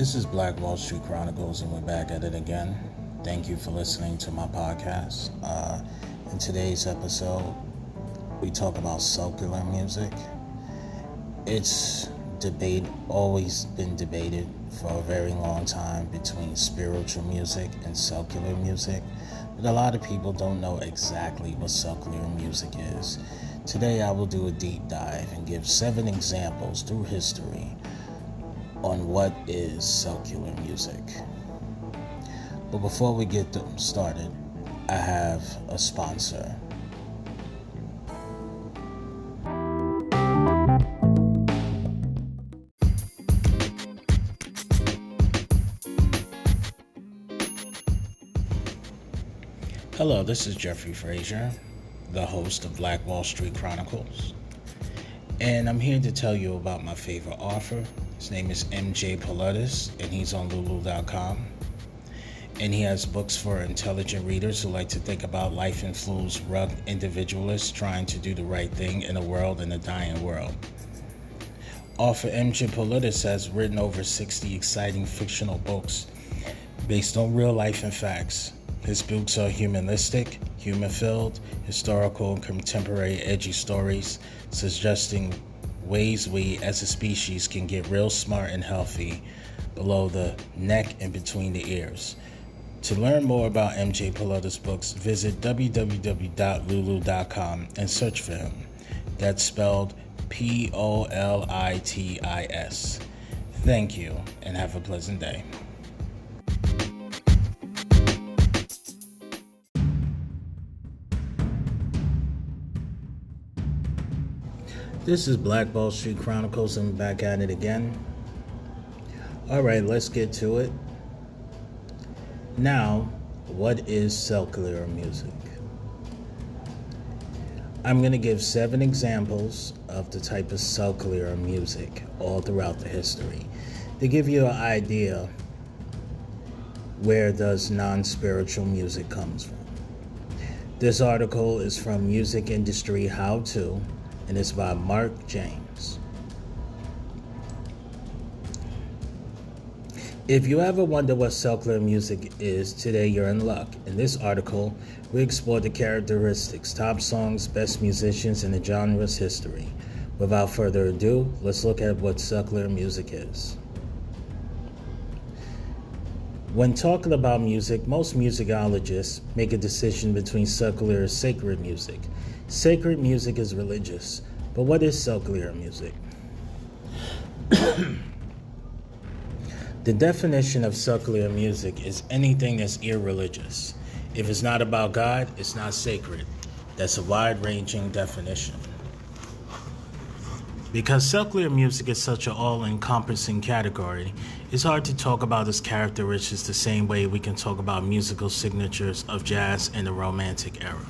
This is Black Wall Street Chronicles, and we're back at it again. Thank you for listening to my podcast. In today's episode, we talk about secular music. It's always been debated for a very long time between spiritual music and secular music, but a lot of people don't know exactly what secular music is. Today, I will do a deep dive and give 7 examples through history on what is secular music. But before we get started, I have a sponsor. Hello, this is Jeffrey Frazier, the host of Black Wall Street Chronicles, and I'm here to tell you about my favorite author. His name is MJ Pilatus, and he's on Lulu.com. And he has books for intelligent readers who like to think about life and fools, rugged individualists trying to do the right thing in a dying world. Author MJ Pilatus has written over 60 exciting fictional books based on real life and facts. His books are humanistic, humor-filled, historical, and contemporary edgy stories, suggesting ways we as a species can get real smart and healthy below the neck and between the ears. To learn more about MJ Pilatus' books, visit www.lulu.com and search for him. That's spelled Politis. Thank you, and have a pleasant day. This is Black Wall Street Chronicles, and back at it again. Alright, let's get to it. Now, what is secular music? I'm going to give 7 examples of the type of secular music all throughout the history to give you an idea where does non-spiritual music comes from. This article is from Music Industry How To, and it's by Mark James. If you ever wonder what secular music is, today you're in luck. In this article, we explore the characteristics, top songs, best musicians, and the genre's history. Without further ado, let's look at what secular music is. When talking about music, most musicologists make a decision between secular and sacred music. Sacred music is religious, but what is secular music? The definition of secular music is anything that's irreligious. If it's not about God, it's not sacred. That's a wide-ranging definition. Because secular music is such an all-encompassing category, it's hard to talk about its characteristics the same way we can talk about musical signatures of jazz in the Romantic era.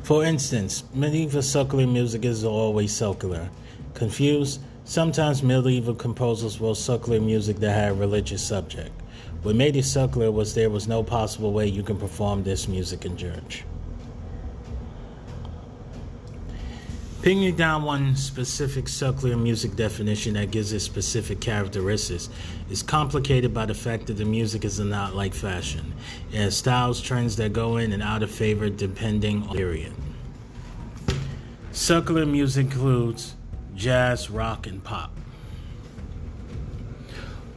For instance, medieval secular music is always secular. Confused? Sometimes medieval composers wrote secular music that had a religious subject. What made it secular was there was no possible way you can perform this music in church. Pinning down one specific secular music definition that gives it specific characteristics is complicated by the fact that the music is not like fashion. It has styles, trends that go in and out of favor depending on the period. Secular music includes jazz, rock, and pop.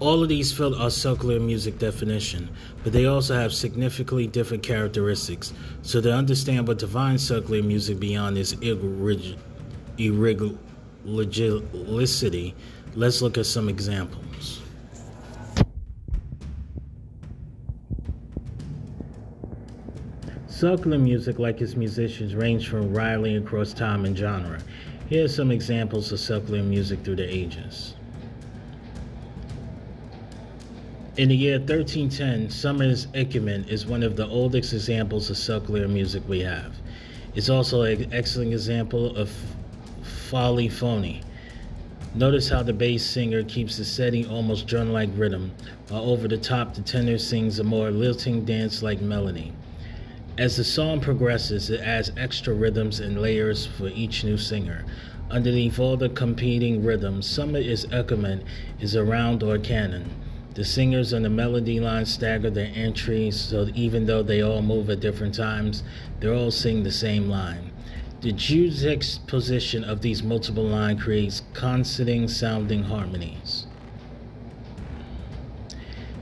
All of these fit our secular music definition, but they also have significantly different characteristics. So to understand what defines secular music beyond its irregularity, let's look at some examples. Secular music, like its musicians, range from widely across time and genre. Here are some examples of secular music through the ages. In the year 1310, Summer's Ikumen is one of the oldest examples of secular music we have. It's also an excellent example of polyphony. Notice how the bass singer keeps the steady, almost drum-like rhythm, while over the top the tenor sings a more lilting dance-like melody. As the song progresses, it adds extra rhythms and layers for each new singer. Underneath all the competing rhythms, some of its element is a round or canon. The singers on the melody line stagger their entries, so even though they all move at different times, they're all singing the same line. The juxtaposition of these multiple lines creates consonant sounding harmonies.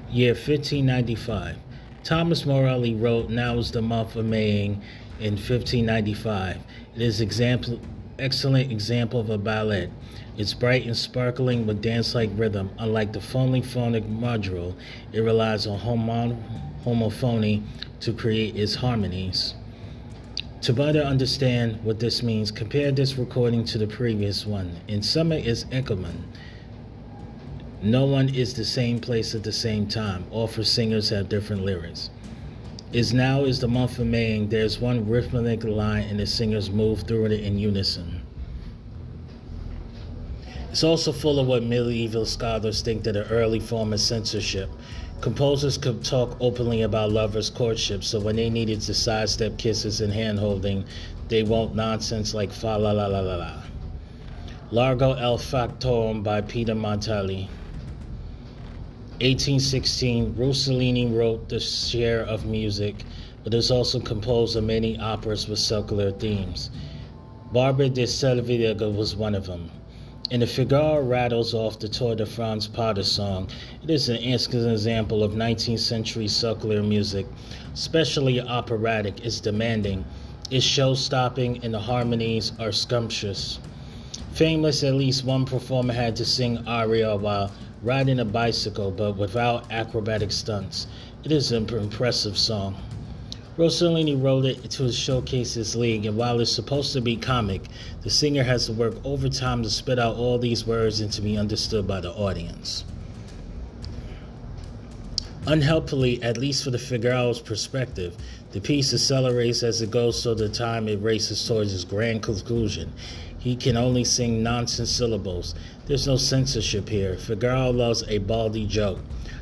Year 1595. Thomas Morelli wrote Now is the Month of Maying in 1595. It is an excellent example of a ballad. It's bright and sparkling with dance-like rhythm. Unlike the phonic module, it relies on homophony to create its harmonies. To better understand what this means, compare this recording to the previous one. In summer is Eckermann. No one is the same place at the same time. All four singers have different lyrics. Now is the month of May. There's one rhythmic line and the singers move through it in unison. It's also full of what medieval scholars think that an early form of censorship. Composers could talk openly about lovers' courtship, so when they needed to sidestep kisses and hand-holding, they won't nonsense like fa la la la la la. Largo El Factotum by Peter Montelli. 1816, Rossellini wrote the share of music, but has also composed of many operas with circular themes. Barbara de Selviglia was one of them. And the Figaro rattles off the Tour de France Potter song. It is an example of 19th century circular music, especially operatic. It's demanding, it's show-stopping, and the harmonies are scrumptious. Famous, at least one performer had to sing aria while riding a bicycle, but without acrobatic stunts. It is an impressive song. Rossellini wrote it to showcase his league, and while it's supposed to be comic, the singer has to work overtime to spit out all these words and to be understood by the audience. Unhelpfully, at least for the Figaro's perspective, the piece accelerates as it goes, so the time it races towards its grand conclusion. He can only sing nonsense syllables. There's no censorship here. Figaro loves a baldy joke.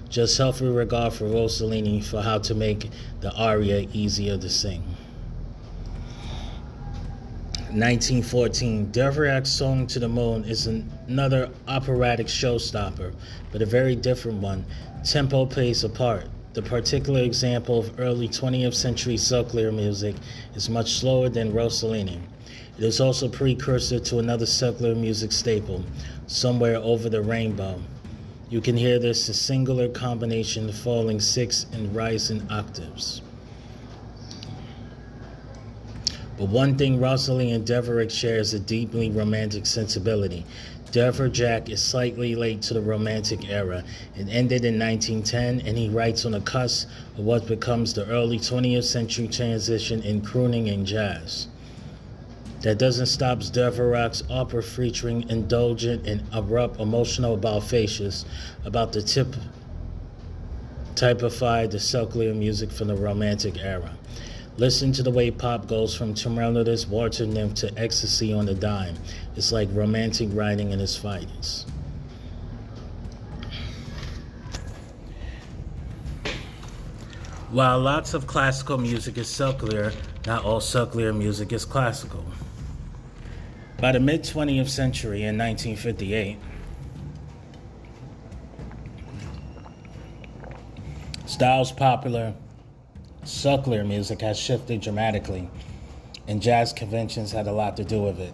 Just healthy regard for Rossellini for how to make the aria easier to sing. 1914, Dvorak's Song to the Moon is another operatic showstopper, but a very different one. Tempo plays a part. The particular example of early 20th century circular music is much slower than Rossellini. It is also a precursor to another circular music staple, Somewhere Over the Rainbow. You can hear this a singular combination falling 6 and rising octaves. But one thing Rossellini and Dvorak share is a deeply romantic sensibility. Dvorak is slightly late to the Romantic era. It ended in 1910, and he writes on the cusp of what becomes the early 20th century transition in crooning and jazz. That doesn't stop Dvorak's opera featuring indulgent and abrupt emotional about-faces about the typified the circular music from the Romantic era. Listen to the way pop goes from tremulous water nymph to ecstasy on a dime. It's like romantic writing in its finest. While lots of classical music is circular, not all circular music is classical. By the mid-20th century, in 1958, styles popular circular music has shifted dramatically, and jazz conventions had a lot to do with it.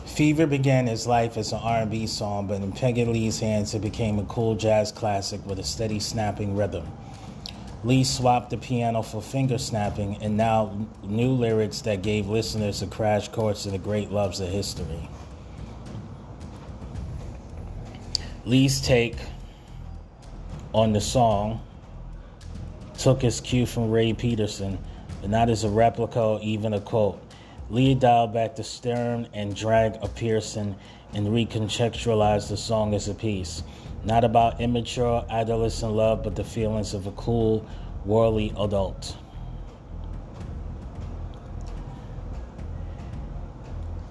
Fever began its life as an R&B song, but in Peggy Lee's hands it became a cool jazz classic with a steady snapping rhythm. Lee swapped the piano for finger snapping, and now new lyrics that gave listeners a crash course in the great loves of history. Lee's take on the song took his cue from Ray Peterson, but not as a replica or even a quote. Lee dialed back the stern and drag of Pearson and recontextualized the song as a piece. Not about immature adolescent love, but the feelings of a cool, worldly adult.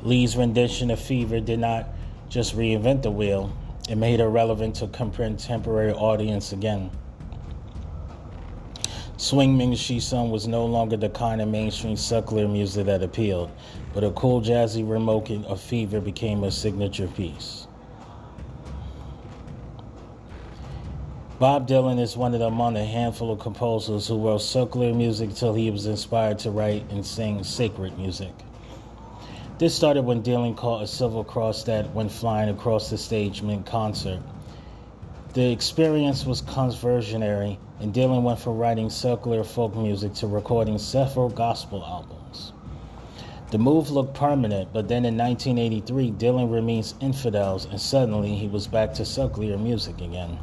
Lee's rendition of Fever did not just reinvent the wheel, it made her relevant to a contemporary audience again. Swing She Sung was no longer the kind of mainstream secular music that appealed, but a cool jazzy remoking of Fever became a signature piece. Bob Dylan is one of them among a handful of composers who wrote secular music till he was inspired to write and sing sacred music. This started when Dylan caught a silver cross that went flying across the stage mid-concert. The experience was conversionary, and Dylan went from writing secular folk music to recording several gospel albums. The move looked permanent, but then in 1983, Dylan released Infidels, and suddenly he was back to secular music again.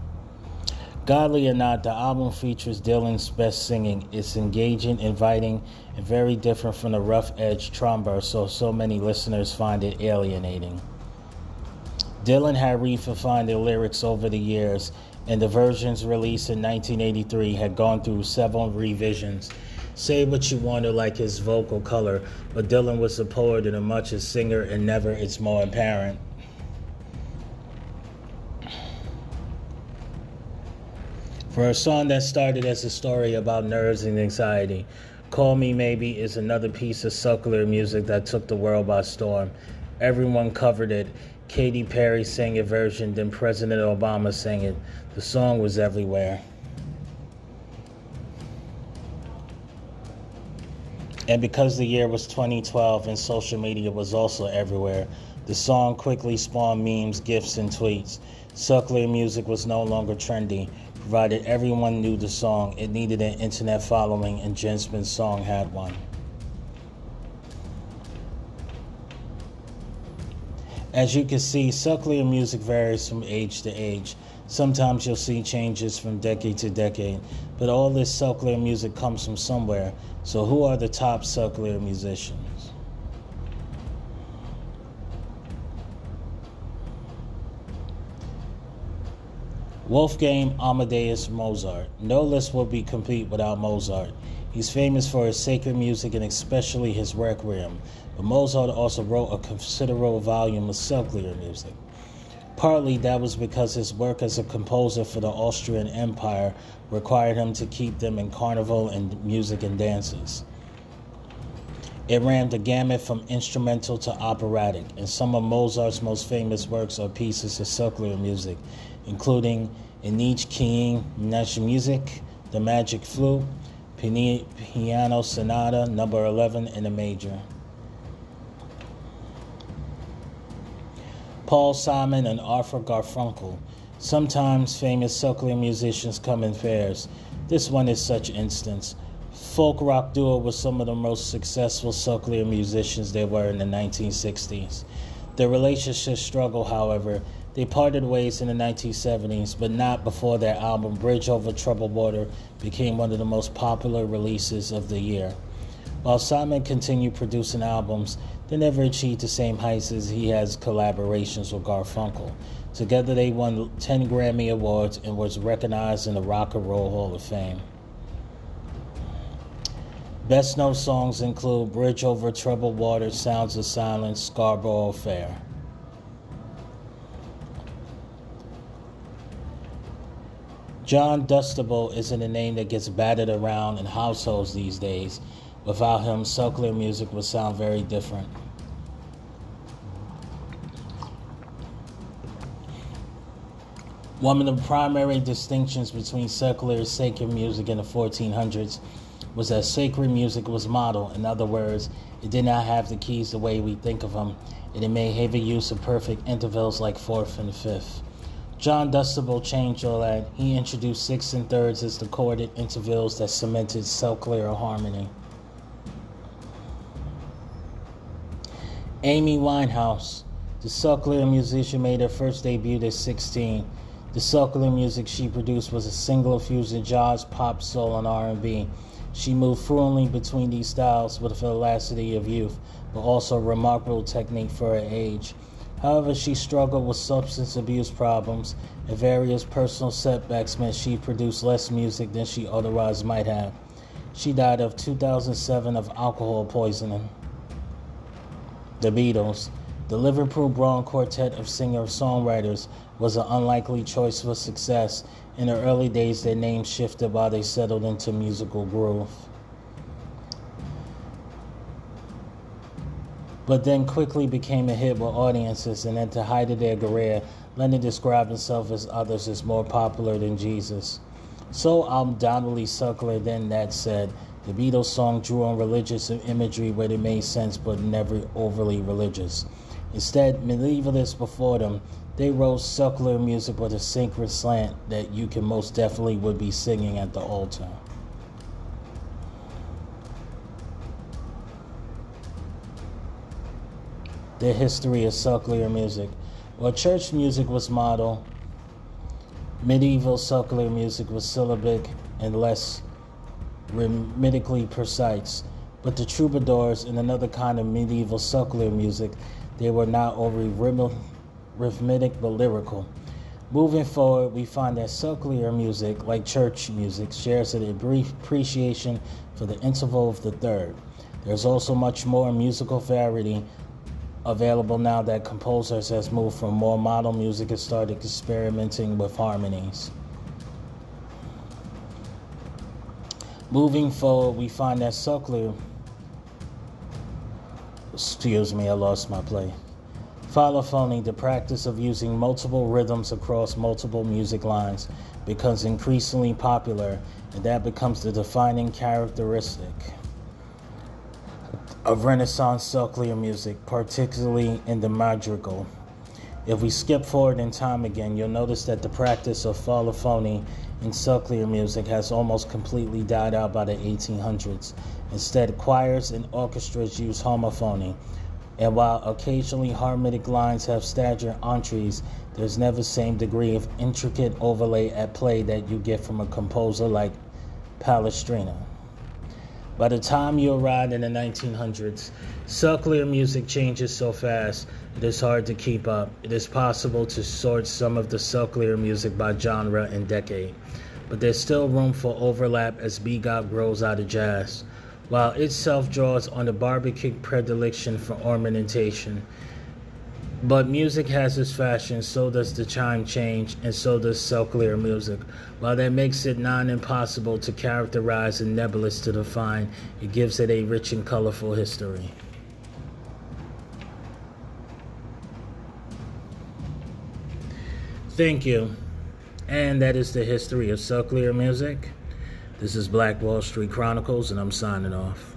Godly or not, the album features Dylan's best singing. It's engaging, inviting, and very different from the rough-edged trombone, so many listeners find it alienating. Dylan had refined the lyrics over the years, and the versions released in 1983 had gone through several revisions. Say what you want to like his vocal color, but Dylan was a poet and a much a singer, and never it's more apparent. For a song that started as a story about nerves and anxiety, Call Me Maybe is another piece of secular music that took the world by storm. Everyone covered it. Katy Perry sang a version, then President Obama sang it. The song was everywhere. And because the year was 2012 and social media was also everywhere, the song quickly spawned memes, GIFs, and tweets. Secular music was no longer trendy. Provided everyone knew the song, it needed an internet following, and Jensman's song had one. As you can see, secular music varies from age to age. Sometimes you'll see changes from decade to decade, but all this secular music comes from somewhere. So who are the top secular musicians? Wolfgang Amadeus Mozart. No list will be complete without Mozart. He's famous for his sacred music and especially his Requiem, but Mozart also wrote a considerable volume of secular music. Partly that was because his work as a composer for the Austrian Empire required him to keep them in carnival and music and dances. It ran the gamut from instrumental to operatic, and some of Mozart's most famous works are pieces of secular music, including Inich King Music, The Magic Flute, Piano Sonata No. 11 in the major. Paul Simon and Arthur Garfunkel. Sometimes famous secular musicians come in pairs. This one is such instance. Folk rock duo was some of the most successful secular musicians there were in the 1960s. Their relationship struggled, however. They parted ways in the 1970s, but not before their album Bridge Over Troubled Water became one of the most popular releases of the year. While Simon continued producing albums, they never achieved the same heights as he has collaborations with Garfunkel. Together they won 10 Grammy Awards and was recognized in the Rock and Roll Hall of Fame. Best known songs include Bridge Over Troubled Water, Sounds of Silence, Scarborough Fair. John Dunstable isn't a name that gets battered around in households these days. Without him, secular music would sound very different. One of the primary distinctions between secular and sacred music in the 1400s was that sacred music was modal. In other words, it did not have the keys the way we think of them, and it made heavy use of perfect intervals like fourth and fifth. John Dunstable changed all that. He introduced sixths and thirds as the chorded intervals that cemented secular harmony. Amy Winehouse, the secular musician, made her first debut at 16. The secular music she produced was a single fusing jazz, pop, soul, and R&B. She moved fluently between these styles with the velocity of youth, but also remarkable technique for her age. However, she struggled with substance abuse problems, and various personal setbacks meant she produced less music than she otherwise might have. She died of 2007 of alcohol poisoning. The Beatles. The Liverpool-born quartet of singer-songwriters was an unlikely choice for success, In the early days, their name shifted while they settled into musical groove. But then quickly became a hit with audiences, and at the height of their career, Lennon described himself as others as more popular than Jesus. So undoubtedly circular than that said, the Beatles song drew on religious imagery where it made sense but never overly religious. Instead, medievalists before them, they wrote secular music with a sacred slant that you can most definitely would be singing at the altar. The history of secular music. While church music was model, medieval secular music was syllabic and less rhythmically precise. But the troubadours and another kind of medieval secular music, they were not overly rhythmic but lyrical. Moving forward, we find that secular music, like church music, shares a brief appreciation for the interval of the third. There's also much more musical variety available now that composers has moved from more modern music and started experimenting with harmonies. Moving forward, we find that secular... Excuse me, I lost my place. Philophony, the practice of using multiple rhythms across multiple music lines, becomes increasingly popular, and that becomes the defining characteristic of Renaissance secular music, particularly in the madrigal. If we skip forward in time again, you'll notice that the practice of philophony in secular music has almost completely died out by the 1800s. Instead, choirs and orchestras use homophony, and while occasionally harmonic lines have staggered entries, there's never the same degree of intricate overlay at play that you get from a composer like Palestrina. By the time you arrive in the 1900s, secular music changes so fast, it is hard to keep up. It is possible to sort some of the secular music by genre and decade, but there's still room for overlap as bebop grows out of jazz. While itself draws on the barbecue predilection for ornamentation, but music has its fashion, so does the chime change, and so does secular music. While that makes it non-impossible to characterize and nebulous to define, it gives it a rich and colorful history. Thank you. And that is the history of secular music. This is Black Wall Street Chronicles, and I'm signing off.